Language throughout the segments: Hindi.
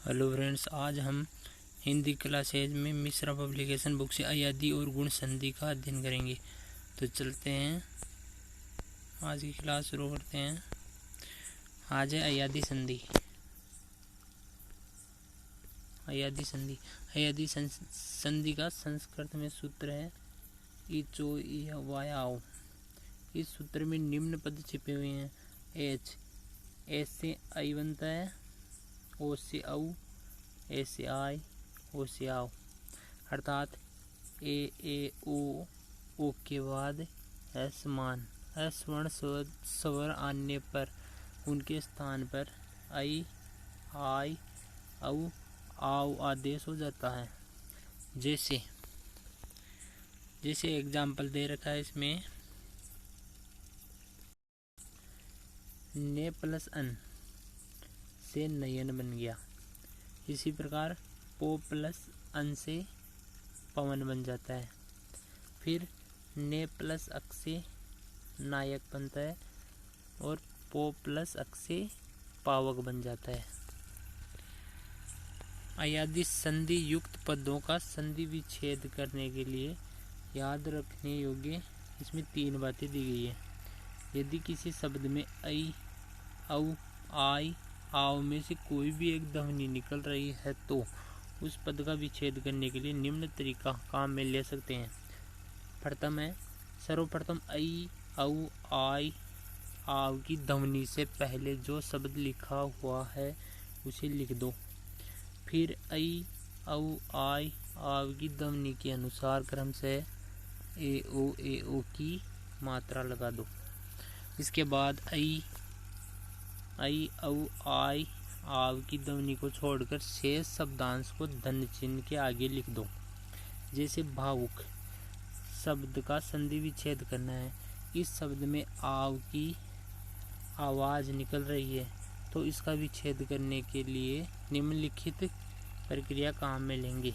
हेलो फ्रेंड्स, आज हम हिंदी क्लासेज में मिश्रा पब्लिकेशन बुक से अयादी और गुण संधि का अध्ययन करेंगे। तो चलते हैं, आज की क्लास शुरू करते हैं। आज है अयादी संधि। अयादी संधि संधि का संस्कृत में सूत्र है इचो वायाओ। इस सूत्र में निम्न पद छिपे हुए हैं। एच से आई बनता है, ओ से औ, ए से आई, ओ से आओ। अर्थात ए ओ के बाद एस मान एस वर्ण स्वर आने पर उनके स्थान पर आई औ आओ आदेश हो जाता है। जैसे एग्जाम्पल दे रखा है इसमें, ने प्लस अन से नयन बन गया। इसी प्रकार पो प्लस अन से पवन बन जाता है। फिर ने प्लस अक से नायक बनता है और पो प्लस अक से पावक बन जाता है। अयादी संधि युक्त पदों का संधि विच्छेद करने के लिए याद रखने योग्य इसमें 3 बातें दी गई है। यदि किसी शब्द में आई औ आई आओ में से कोई भी एक ध्वनि निकल रही है तो उस पद का विच्छेद करने के लिए निम्न तरीका काम में ले सकते हैं। प्रथम है, सर्वप्रथम आई औ आई आओ की ध्वनि से पहले जो शब्द लिखा हुआ है उसे लिख दो। फिर आई औ आई आओ की ध्वनि के अनुसार क्रम से ए ओ की मात्रा लगा दो। इसके बाद आई औ आई आव की ध्वनि को छोड़कर शेष शब्दांश को धन चिन्ह के आगे लिख दो। जैसे भावुक शब्द का संधि विच्छेद करना है। इस शब्द में आव की आवाज निकल रही है तो इसका विच्छेद करने के लिए निम्नलिखित प्रक्रिया काम में लेंगे।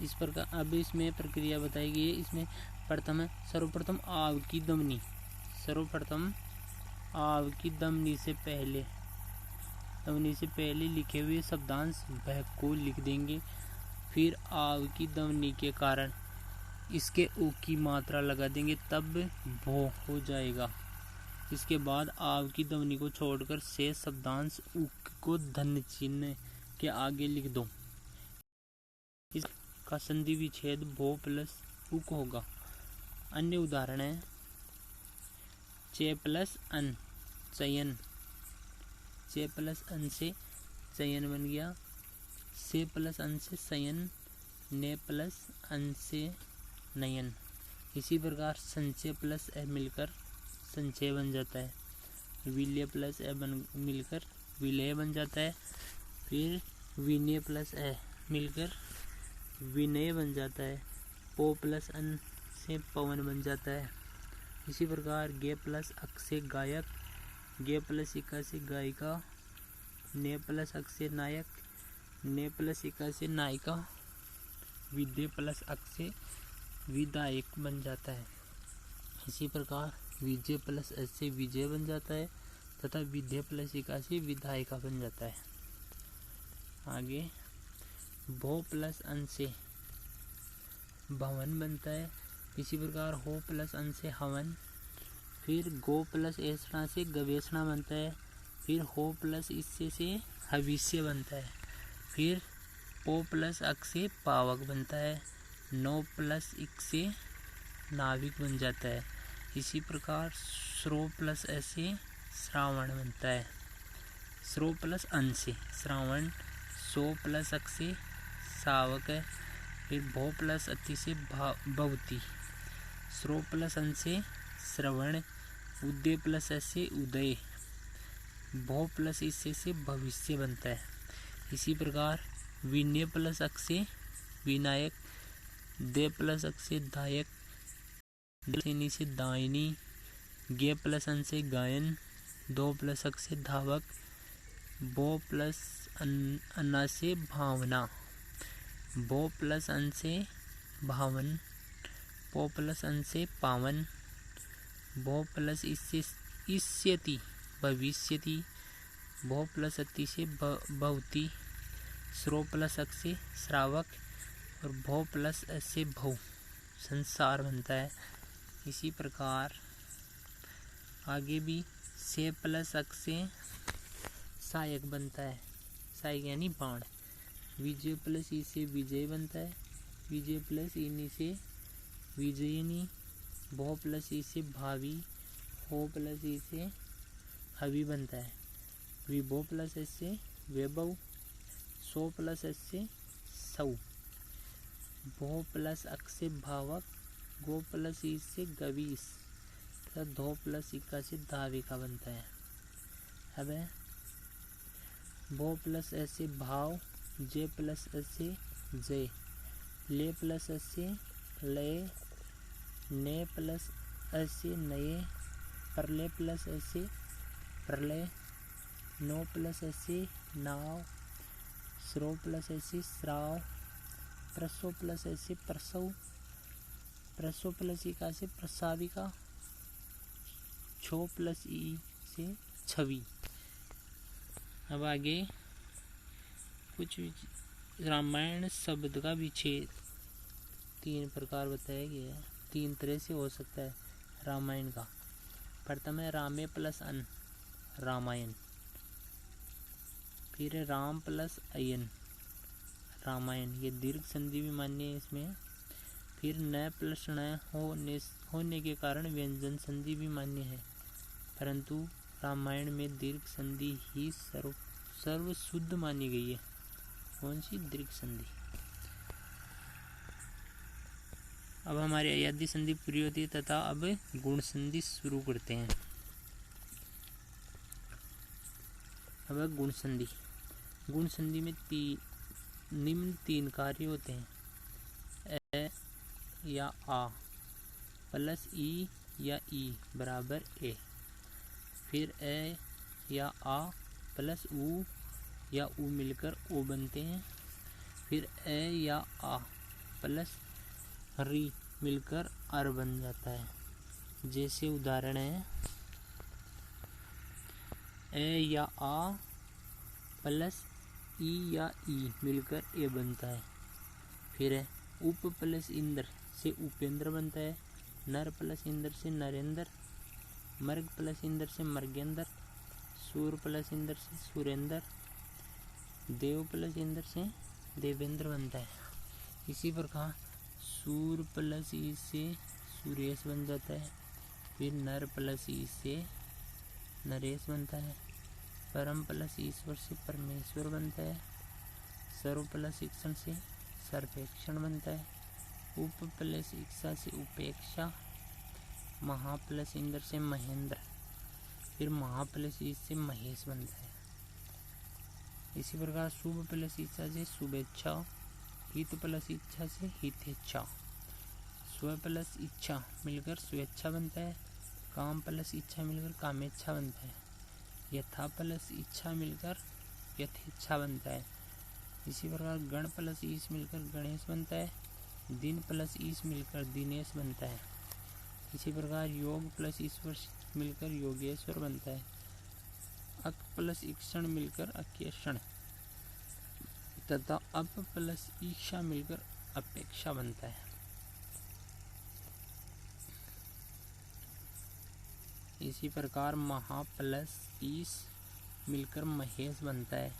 इस प्रकार अब इसमें प्रक्रिया बताई गई है। इसमें प्रथम है, सर्वप्रथम आव की ध्वनि। सर्वप्रथम आव की ध्वनि से पहले लिखे हुए शब्दांश वह को लिख देंगे। फिर आव की ध्वनि के कारण इसके उ की मात्रा लगा देंगे, तब भो हो जाएगा। इसके बाद आव की ध्वनि को छोड़कर शेष शब्दांश उ को धन चिन्ह के आगे लिख दो। इसका संधि विच्छेद भो प्लस उक होगा। अन्य उदाहरण है, चे प्लस अन चयन। चे प्लस अन से चयन बन गया। से प्लस अन से सयन। ने प्लस अन से नयन। इसी प्रकार संचय प्लस ए मिलकर संचय बन जाता है। विलय प्लस ए मिलकर विलय बन जाता है। फिर विनय प्लस ए मिलकर विनय बन जाता है। पो प्लस अन से पवन बन जाता है। इसी प्रकार गे प्लस अक से गायक, गे प्लस इका से गायिका, ने प्लस अक से नायक, ने प्लस इका से नायिका, विदे प्लस अक से विदायक बन जाता है। इसी प्रकार विजय प्लस एस से विजय बन जाता है तथा विद्य प्लस इका से विधायिका बन जाता है। आगे भो प्लस अन से भवन बनता है। इसी प्रकार हो प्लस अन से हवन। फिर गो प्लस ऐसना से गवेषणा बनता है। फिर हो प्लस इससे से हविष्य बनता है। फिर पो प्लस अक से पावक बनता है। नो प्लस इक से नाविक बन जाता है। इसी प्रकार श्रो प्लस ए से श्रावण बनता है। श्रो प्लस अन से श्रावण। सो प्लस अक से सावक है। फिर भो प्लस अति से भवती। श्रो प्लस अन से श्रवण। उदय प्लस एस से उदय। भो प्लस इससे से भविष्य बनता है। इसी प्रकार विनय प्लस अक से विनायक। दे प्लस अक से दायक। दनी से दायनी। गे प्लस अन से गायन। दो प्लस अक से धावक। बो प्लस अन्ना से भावना। भो प्लस अन से भावन। पो प्लस अन से पावन। भो प्लस इससे इष्यति भविष्यति, भो प्लस अति से भवति, श्रो प्लस अक से श्रावक और भो प्लस अ से भव संसार बनता है। इसी प्रकार आगे भी से प्लस अक से सहायक बनता है, सहायक यानी बाण। विजय प्लस ई से विजय बनता है, विजय प्लस इनी से विजयिनी, भो प्लस ई से भावी, हो प्लस ई से हवि बनता है। विभो प्लस एस से वैभव, सो प्लस एस से सौ, भो प्लस अक से भावक, गो प्लस ई से गवीस तथा धो प्लस इका से धाविका बनता है। अब है भो प्लस एस से भाव, जे प्लस एस से जय, ले प्लस एस से लय, ने प्लस एस से नये, प्रलय प्लस एस से प्रलय, नो प्लस एस से नाव, श्रो प्लस एस से श्राव, प्रसो प्लस एस से प्रसव, प्रसो प्लस इका से प्रसाविका, छो प्लस ई से छवि। अब आगे कुछ रामायण शब्द का विच्छेद 3 प्रकार बताया गया है, 3 तरह से हो सकता है रामायण का। प्रथम है रामे प्लस अन रामायण, फिर है राम प्लस अयन रामायण, ये दीर्घ संधि भी मान्य है इसमें। फिर न प्लस न होने के कारण व्यंजन संधि भी मान्य है, परंतु रामायण में दीर्घ संधि ही सर्व शुद्ध मानी गई है। कौन सी? दीर्घ संधि। अब हमारी अयादी संधि पूरी होती है तथा अब गुण संधि शुरू करते हैं। अब गुण संधि। गुण संधि में निम्न 3 कार्य होते हैं। ए या आ प्लस ई या ई बराबर ए, फिर ए या आ प्लस ऊ या ऊ मिलकर ओ बनते हैं, फिर ए या आ प्लस री मिलकर अर बन जाता है। जैसे उदाहरण है ए या आ प्लस ई या ई मिलकर ए बनता है। फिर है उप प्लस इंद्र से उपेंद्र बनता है, नर प्लस इंद्र से नरेंद्र, मर्ग प्लस इंद्र से मर्गेंद्र, सूर प्लस इंद्र से सुरेंद्र, देव प्लस इंद्र से देवेंद्र बनता है। इसी प्रकार सूर प्लस ई से सुरेश बन जाता है, फिर नर प्लस ई से नरेश बनता है, परम प्लस ईश्वर से परमेश्वर बनता है, सर्व प्लस इक्षण से सर्वेक्षण बनता है, उप प्लस इच्छा से उपेक्षा, महा प्लस इंद्र से महेंद्र, फिर महा प्लस ईश से महेश बनता है। इसी प्रकार शुभ प्लस इच्छा से शुभेच्छा, हित प्लस इच्छा से हितेच्छा, स्व प्लस इच्छा मिलकर स्वेच्छा बनता है, काम प्लस इच्छा मिलकर कामेच्छा बनता है, यथा प्लस इच्छा मिलकर यथेच्छा बनता है। इसी प्रकार गण प्लस ईश मिलकर गणेश बनता है, दिन प्लस ईश मिलकर दिनेश बनता है। इसी प्रकार योग प्लस ईश्वर मिलकर योगेश्वर बनता है, अक प्लस इक्षण मिलकर अकेक्षण तथा अप प्लस ईक्षा मिलकर अपेक्षा बनता है। इसी प्रकार महा प्लस ईश मिलकर महेश बनता है,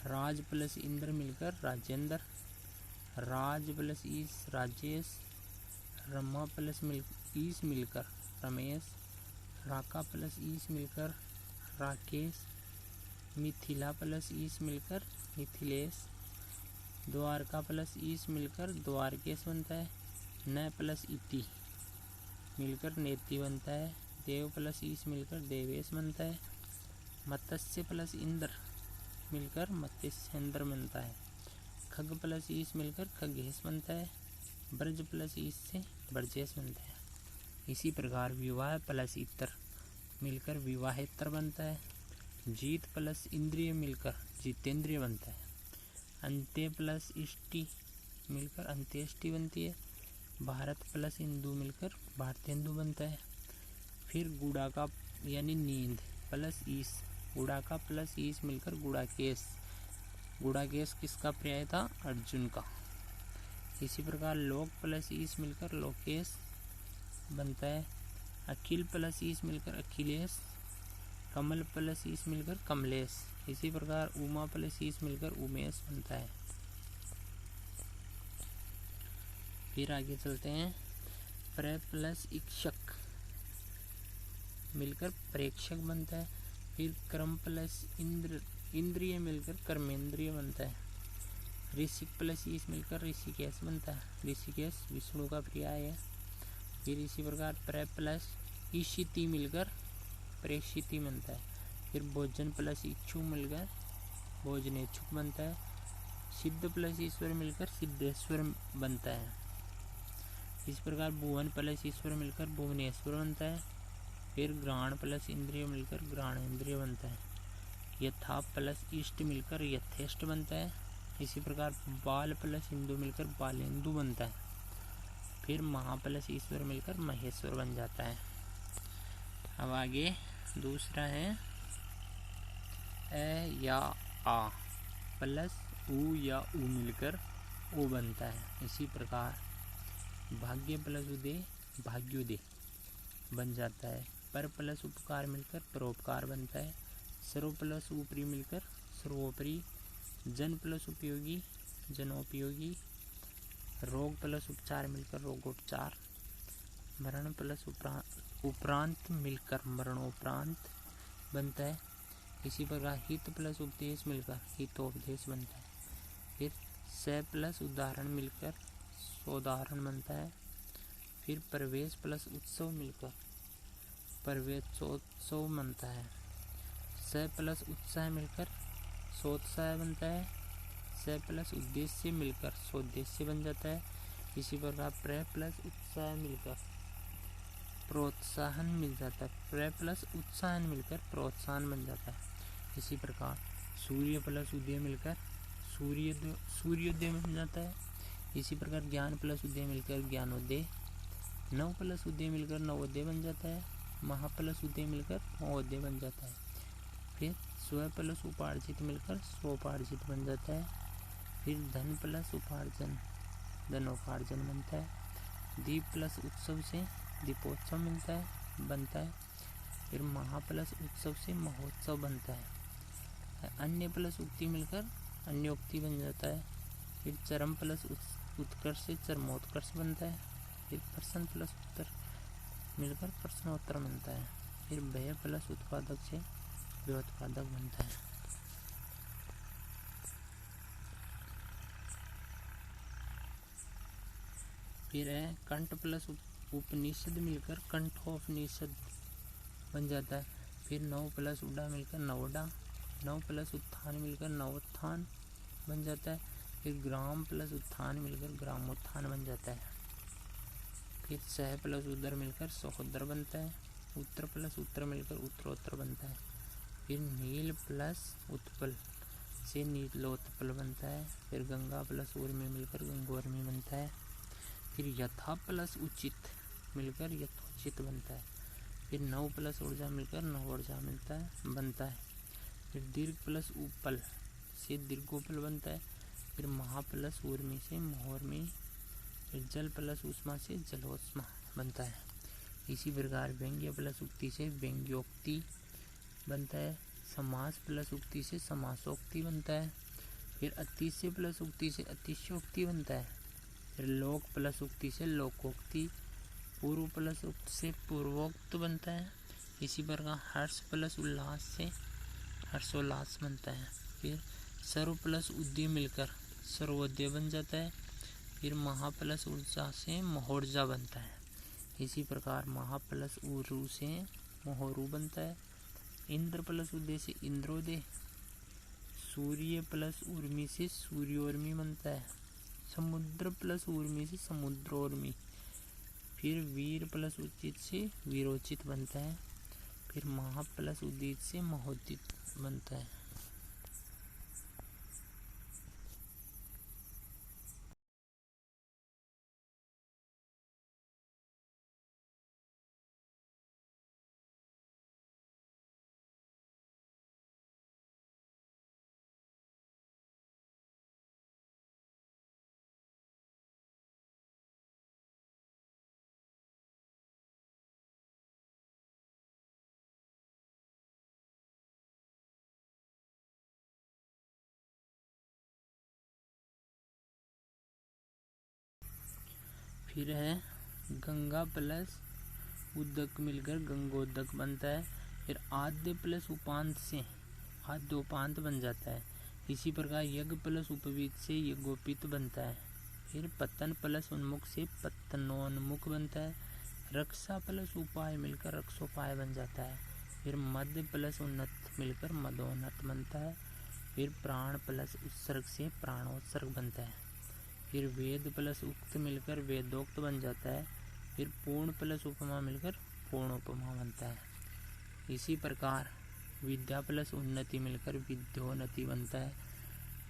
राज प्लस इंद्र मिलकर राजेंद्र, राज प्लस ईश राजेश, रमा प्लस ईश मिलकर रमेश, राका प्लस ईश मिलकर राकेश, मिथिला प्लस ईश मिलकर मिथिलेश, द्वारका प्लस ईश मिलकर द्वारकेश बनता है, न प्लस इति मिलकर नेति बनता है, देव प्लस ईश मिलकर देवेश बनता है, मत्स्य प्लस इंद्र मिलकर मत्स्येंद्र बनता है, खग प्लस ईश मिलकर खगेश बनता है, ब्रज प्लस ईश से ब्रजेश बनता है। इसी प्रकार विवाह प्लस इतर मिलकर विवाहेतर बनता है, जीत प्लस इंद्रिय मिलकर जितेंद्रिय बनता है, अंत्य प्लस इष्टि मिलकर अंत्येष्टि बनती है, भारत प्लस हिंदू मिलकर भारतेंदु बनता है। फिर गुड़ा का यानी नींद प्लस ईस, गुड़ाका प्लस ईस मिलकर गुड़ाकेश। गुड़ाकेश किसका पर्याय था? अर्जुन का। इसी प्रकार लोक प्लस ईस मिलकर लोकेश बनता है। अखिल प्लस ईस मिलकर अखिलेश। कमल प्लस ईस मिलकर कमलेश। इसी प्रकार उमा प्लस ईस मिलकर उमेश बनता है। फिर आगे चलते हैं। प्र प्लस इक्षक मिलकर प्रेक्षक बनता है। फिर क्रम प्लस इंद्रिय मिलकर कर्मेंद्रिय बनता है। ऋषिक प्लस ईस मिलकर ऋषिकेश बनता है। ऋषिकेश विष्णु का पर्याय है। फिर इसी प्रकार प्र प्लस ईशिति मिलकर प्रेषिति बनता है। फिर भोजन प्लस इच्छु मिलकर भोजनेच्छुक बनता है। सिद्ध प्लस ईश्वर मिलकर सिद्धेश्वर बनता है। इस प्रकार भुवन प्लस ईश्वर मिलकर भुवनेश्वर बनता है। फिर घ्राण प्लस इंद्रिय मिलकर घ्राणेन्द्रिय बनता है। यथा प्लस इष्ट मिलकर यथेष्ट बनता है। इसी प्रकार बाल प्लस इंदु मिलकर बालेंदु बनता है। फिर महा प्लस ईश्वर मिलकर महेश्वर बन जाता है। अब आगे दूसरा है ए या आ प्लस उ या उ मिलकर ओ बनता है। इसी प्रकार भाग्य प्लस उदय भाग्योदय बन जाता है। पर प्लस उपकार मिलकर परोपकार बनता है। सर्व प्लस ऊपरी मिलकर सर्वोपरि। जन प्लस उपयोगी जनोपयोगी। रोग प्लस उपचार मिलकर रोगोपचार। मरण प्लस उपरांत मिलकर मरणोपरांत बनता है। इसी प्रकार हित प्लस उपदेश मिलकर हितोपदेश बनता है। फिर स प्लस उदाहरण मिलकर सोदाहरण बनता है। फिर प्रवेश प्लस उत्सव मिलकर प्रवेशोत्सव बनता है। स प्लस उत्साह मिलकर सोत्साह बनता है। स प्लस उद्देश्य मिलकर सोद्देश्य बन जाता है। इसी प्रकार प्र प्लस उत्साह मिलकर प्रोत्साहन मिल जाता है। प्र प्लस उत्साहन मिलकर प्रोत्साहन बन जाता है। इसी प्रकार सूर्य प्लस उदय मिलकर सूर्योदय बन जाता है। इसी प्रकार ज्ञान प्लस उदय मिलकर ज्ञानोदय। नव प्लस उदय मिलकर नवोदय बन जाता है। महा प्लस उदय मिलकर महोदय बन जाता है। फिर स्व प्लस उपार्जित मिलकर स्वोपार्जित बन जाता है। फिर धन प्लस उपार्जन धनोपार्जन बनता है। दीप प्लस उत्सव से दीपोत्सव बनता है। फिर महा प्लस उत्सव से महोत्सव बनता है। अन्य प्लस उक्ति मिलकर अन्योक्ति बन जाता है। फिर चरम प्लस उत्कर्ष से चरमोत्कर्ष बनता है। फिर प्रश्न प्लस उत्तर मिलकर प्रश्नोत्तर बनता है। फिर व्यय प्लस उत्पादक से व्योत्पादक बनता है। फिर है कंठ प्लस उपनिषद मिलकर कंठोपनिषद बन जाता है। फिर नव प्लस उड़ा मिलकर नवोडा। नव प्लस उत्थान मिलकर नवोत्थान बन जाता है। फिर ग्राम प्लस उत्थान मिलकर ग्रामोत्थान बन जाता है। फिर सह प्लस उदर मिलकर सहोदर बनता है। उत्तर प्लस उत्तर मिलकर उत्तरोत्तर बनता है। फिर नील प्लस उत्पल से नीलोत्पल बनता है। फिर गंगा प्लस उर्मी मिलकर गंगोर्मी बनता है। फिर यथा प्लस उचित मिलकर यथोचित बनता है। फिर नव प्लस ऊर्जा मिलकर नवोर्जा बनता है। फिर दीर्घ प्लस उपल से दीर्घोपल बनता है। फिर महा प्लस ऊर्मी से महोर्मी। फिर जल प्लस उष्मा से जलोष्मा बनता है। इसी प्रकार व्यंग्य प्लस उक्ति से व्यंग्योक्ति बनता है। समास प्लस उक्ति से समासोक्ति बनता है। फिर अतिशय प्लस उक्ति से अतिशयोक्ति बनता है। फिर लोक प्लस उक्ति से लोकोक्ति। पूर्व प्लस उक्त से पूर्वोक्त बनता है। इसी प्रकार हर्ष प्लस उल्लास से हर्षोल्लास बनता है। फिर सर्व प्लस उद्य मिलकर सर्वोदय बन जाता है। फिर महा प्लस ऊर्जा से महोर्जा बनता है। इसी प्रकार महा प्लस ऊरु से महोरु बनता है। इंद्र प्लस उदय से इंद्रोदय। सूर्य प्लस उर्मी से सूर्योर्मी बनता है। समुद्र प्लस उर्मी से समुद्रोर्मी। फिर वीर प्लस उचित से वीरोचित बनता है। फिर महा प्लस उदित से महोदित बनता है। फिर है गंगा प्लस उदक मिलकर गंगोदक बनता है। फिर आद्य प्लस उपांत से आद्योपांत बन जाता है। इसी प्रकार यज्ञ प्लस उपवीत से यज्ञोपित बनता है। फिर पतन प्लस उन्मुख से पतनोन्मुख बनता है। रक्षा प्लस उपाय मिलकर रक्षोपाय बन जाता है। फिर मध्य प्लस उन्नत मिलकर मदोन्नत बनता है। फिर प्राण प्लस उत्सर्ग से प्राणोत्सर्ग बनता है। फिर वेद प्लस उक्त मिलकर वेदोक्त बन जाता है। फिर पूर्ण प्लस उपमा मिलकर पूर्णोपमा बनता है। इसी प्रकार विद्या प्लस उन्नति मिलकर विद्योन्नति बनता है।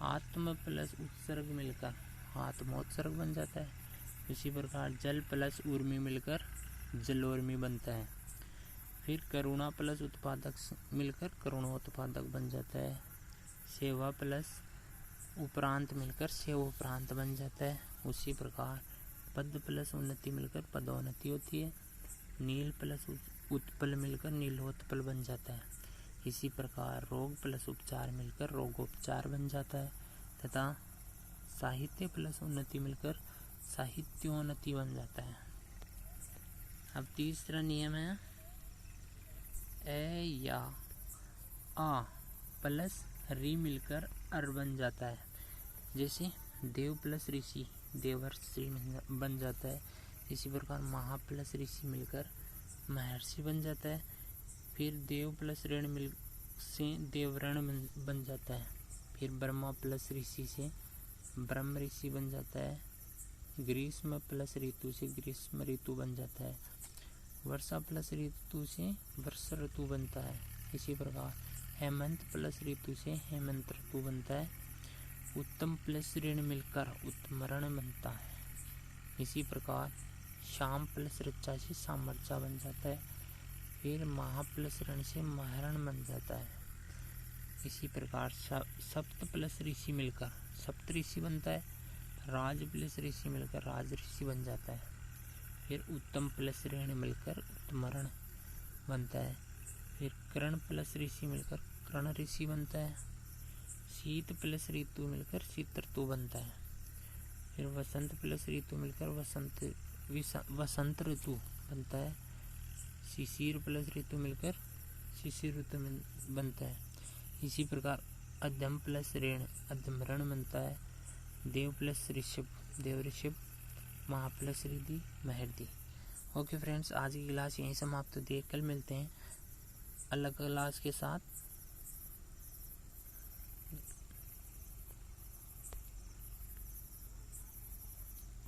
आत्म प्लस उत्सर्ग मिलकर आत्मोत्सर्ग बन जाता है। इसी प्रकार जल प्लस उर्मी मिलकर जलोर्मी बनता है। फिर करुणा प्लस उत्पादक मिलकर करुणोत्पादक बन जाता है। सेवा प्लस उपरांत मिलकर सेवोपरांत बन जाता है। उसी प्रकार पद प्लस उन्नति मिलकर पदोन्नति होती है। नील प्लस उत्पल मिलकर नीलोत्पल बन जाता है। इसी प्रकार रोग प्लस उपचार मिलकर रोगोपचार बन जाता है तथा साहित्य प्लस उन्नति मिलकर साहित्योन्नति बन जाता है। अब तीसरा नियम है ए या आ प्लस री मिलकर अर बन जाता है। जैसे देव प्लस ऋषि देवर्षि बन जाता है। इसी प्रकार महा प्लस ऋषि मिलकर महर्षि बन जाता है। फिर देव प्लस ऋण मिल से देवऋण बन जाता है। फिर ब्रह्मा प्लस ऋषि से ब्रह्म ऋषि बन जाता है। ग्रीष्म प्लस ऋतु से ग्रीष्म ऋतु बन जाता है। वर्षा प्लस ऋतु से वर्षा ऋतु बनता है। इसी प्रकार हेमंत प्लस ऋतु से हेमंत ऋतु बनता है। उत्तम प्लस ऋण मिलकर उत्तमरण बनता है। इसी प्रकार शाम प्लस ऋचा से सामर्चा बन जाता है। फिर महा प्लस ऋण से महरण बन जाता है। इसी प्रकार सप्त प्लस ऋषि मिलकर सप्त ऋषि बनता है। राज प्लस ऋषि मिलकर राज ऋषि बन जाता है। फिर उत्तम प्लस ऋण मिलकर उत्तमरण बनता है। फिर कर्ण प्लस ऋषि मिलकर कर्ण ऋषि बनता है। शीत प्लस ऋतु मिलकर शीत ऋतु बनता है। फिर वसंत प्लस ऋतु मिलकर वसंत ऋतु बनता है। शिशिर प्लस ऋतु मिलकर शिशिर ऋतु बनता है। इसी प्रकार अध्यम प्लस ऋण अध्यमरण बनता है। देव प्लस ऋषभ देव ऋषभ महा प्लस रिद्धि महर्दि। ओके फ्रेंड्स, आज की क्लास यहीं समाप्त होती है। कल मिलते हैं अलग क्लास के साथ।